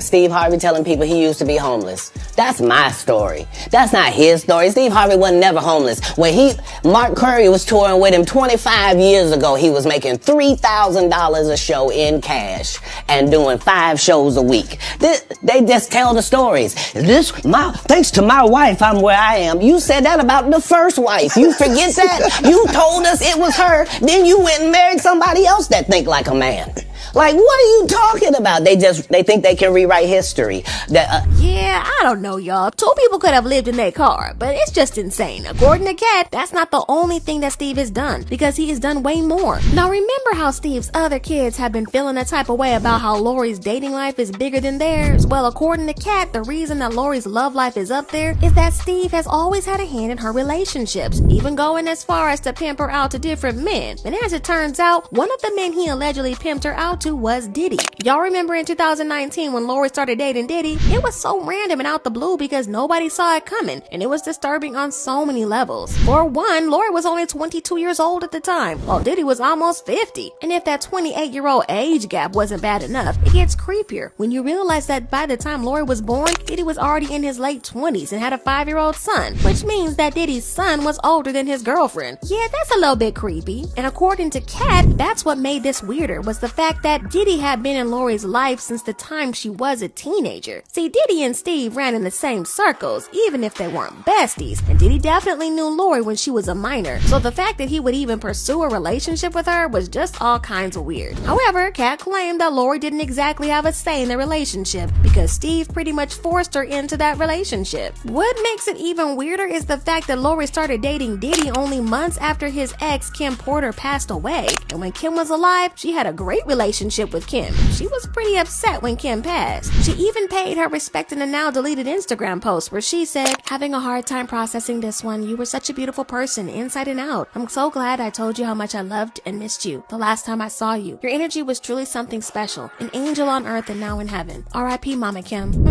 Steve Harvey telling people he used to be homeless. That's my story. That's not his story. Steve Harvey wasn't never homeless. When Mark Curry was touring with him 25 years ago, he was making $3,000 a show in cash and doing 5 shows a week. They just tell the stories. Thanks to my wife, I'm where I am. You said that about the first wife. You forget that? You told us it was her. Then you went and married somebody else that think like a man. Like, what are you talking about? They think they can rewrite history. Yeah, I don't know, y'all. 2 people could have lived in their car, but it's just insane. According to Katt, that's not the only thing that Steve has done, because he has done way more. Now, remember how Steve's other kids have been feeling a type of way about how Lori's dating life is bigger than theirs? Well, according to Katt, the reason that Lori's love life is up there is that Steve has always had a hand in her relationships, even going as far as to pimp her out to different men. And as it turns out, one of the men he allegedly pimped her out to was Diddy. Y'all remember in 2019 when Lori started dating Diddy? It was so random and out the blue because nobody saw it coming, and it was disturbing on so many levels. For one, Lori was only 22 years old at the time, while Diddy was almost 50. And if that 28-year-old age gap wasn't bad enough, it gets creepier when you realize that by the time Lori was born, Diddy was already in his late 20s and had a 5-year-old son, which means that Diddy's son was older than his girlfriend. Yeah, that's a little bit creepy. And according to Katt, that's what made this weirder, was the fact that Diddy had been in Lori's life since the time she was a teenager. See, Diddy and Steve ran in the same circles, even if they weren't besties, and Diddy definitely knew Lori when she was a minor, so the fact that he would even pursue a relationship with her was just all kinds of weird. However, Katt claimed that Lori didn't exactly have a say in the relationship because Steve pretty much forced her into that relationship. What makes it even weirder is the fact that Lori started dating Diddy only months after his ex, Kim Porter, passed away, and when Kim was alive, she had a great relationship with Kim. She was pretty upset when Kim passed. She even paid her respect in a now deleted Instagram post where she said, "Having a hard time processing this one. You were such a beautiful person, inside and out. I'm so glad I told you how much I loved and missed you the last time I saw you. Your energy was truly something special. An angel on earth and now in heaven. R.I.P. Mama Kim."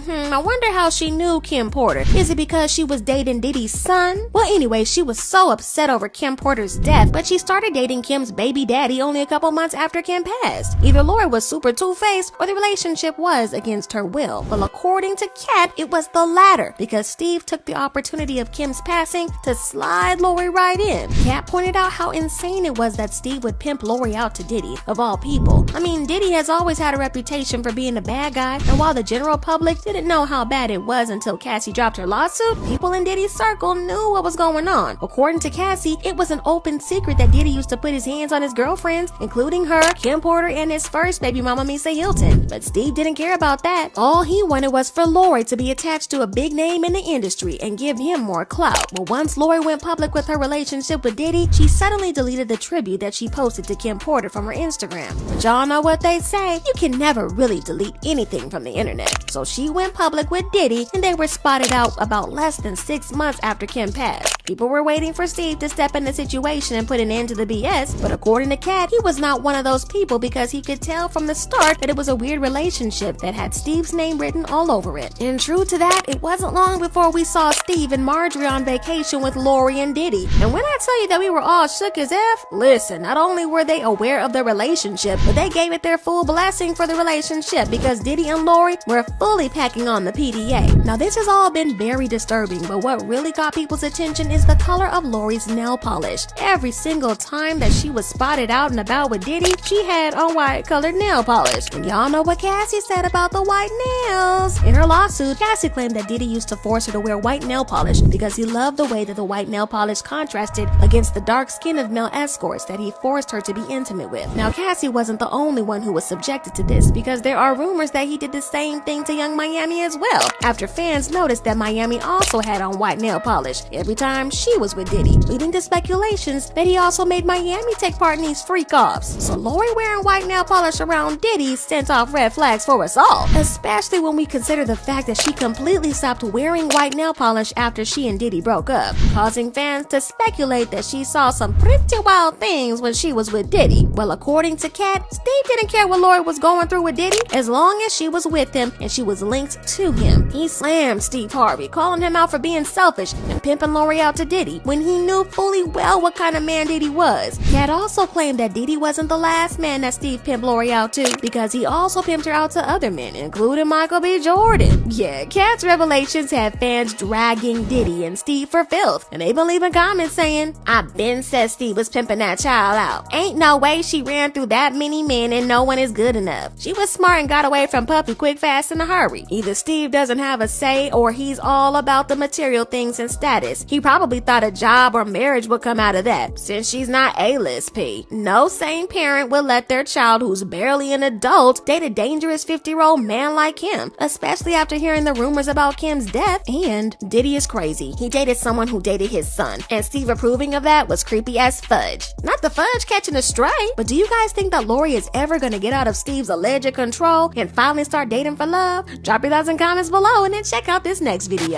I wonder how she knew Kim Porter. Is it because she was dating Diddy's son? Well, anyway, she was so upset over Kim Porter's death, but she started dating Kim's baby daddy only a couple months after Kim passed. Either Lori was super two-faced or the relationship was against her will. Well, according to Katt, it was the latter, because Steve took the opportunity of Kim's passing to slide Lori right in. Katt pointed out how insane it was that Steve would pimp Lori out to Diddy, of all people. I mean, Diddy has always had a reputation for being a bad guy, and while the general public didn't know how bad it was until Cassie dropped her lawsuit, people in Diddy's circle knew what was going on. According to Cassie, it was an open secret that Diddy used to put his hands on his girlfriends, including her, Kim Porter, and his first baby mama, Misa Hilton. But Steve didn't care about that. All he wanted was for Lori to be attached to a big name in the industry and give him more clout. But once Lori went public with her relationship with Diddy, she suddenly deleted the tribute that she posted to Kim Porter from her Instagram. But y'all know what they say, you can never really delete anything from the internet. So she went public with Diddy, and they were spotted out about less than 6 months after Kim passed. People were waiting for Steve to step in the situation and put an end to the BS, but according to Katt, he was not one of those people because he could tell from the start that it was a weird relationship that had Steve's name written all over it. And true to that, it wasn't long before we saw Steve and Marjorie on vacation with Lori and Diddy. And when I tell you that we were all shook as F, listen, not only were they aware of the relationship, but they gave it their full blessing for the relationship because Diddy and Lori were fully packing on the PDA. Now this has all been very disturbing, but what really got people's attention is the color of Lori's nail polish. Every single time that she was spotted out and about with Diddy, she had on white colored nail polish. And y'all know what Cassie said about the white nails. In her lawsuit, Cassie claimed that Diddy used to force her to wear white nail polish because he loved the way that the white nail polish contrasted against the dark skin of male escorts that he forced her to be intimate with. Now Cassie wasn't the only one who was subjected to this, because there are rumors that he did the same thing to Young Miami as well, after fans noticed that Miami also had on white nail polish every time she was with Diddy, leading to speculations that he also made Miami take part in these freak-offs. So Lori wearing white nail polish around Diddy sent off red flags for us all, especially when we consider the fact that she completely stopped wearing white nail polish after she and Diddy broke up, causing fans to speculate that she saw some pretty wild things when she was with Diddy. Well, according to Katt, Steve didn't care what Lori was going through with Diddy as long as she was with him and she was linked to him. He slammed Steve Harvey, calling him out for being selfish and pimping Lori out to Diddy when he knew fully well what kind of man Diddy was. Katt also claimed that Diddy wasn't the last man that Steve Steve pimped Lori out too, because he also pimped her out to other men, including Michael B. Jordan. Yeah, Katt's revelations have fans dragging Diddy and Steve for filth, and they been leaving comments saying, "I been said Steve was pimping that child out. Ain't no way she ran through that many men and no one is good enough. She was smart and got away from Puppy quick, fast, in a hurry. Either Steve doesn't have a say or he's all about the material things and status. He probably thought a job or marriage would come out of that, since she's not A-list P. No sane parent would let their child, who's barely an adult, date a dangerous 50-year-old man like him, especially after hearing the rumors about Kim's death. And Diddy is crazy. He dated someone who dated his son, and Steve approving of that was creepy as fudge. Not the fudge catching a stray, but do you guys think that Lori is ever gonna get out of Steve's alleged control and finally start dating for love? Drop your thoughts in comments below and then check out this next video.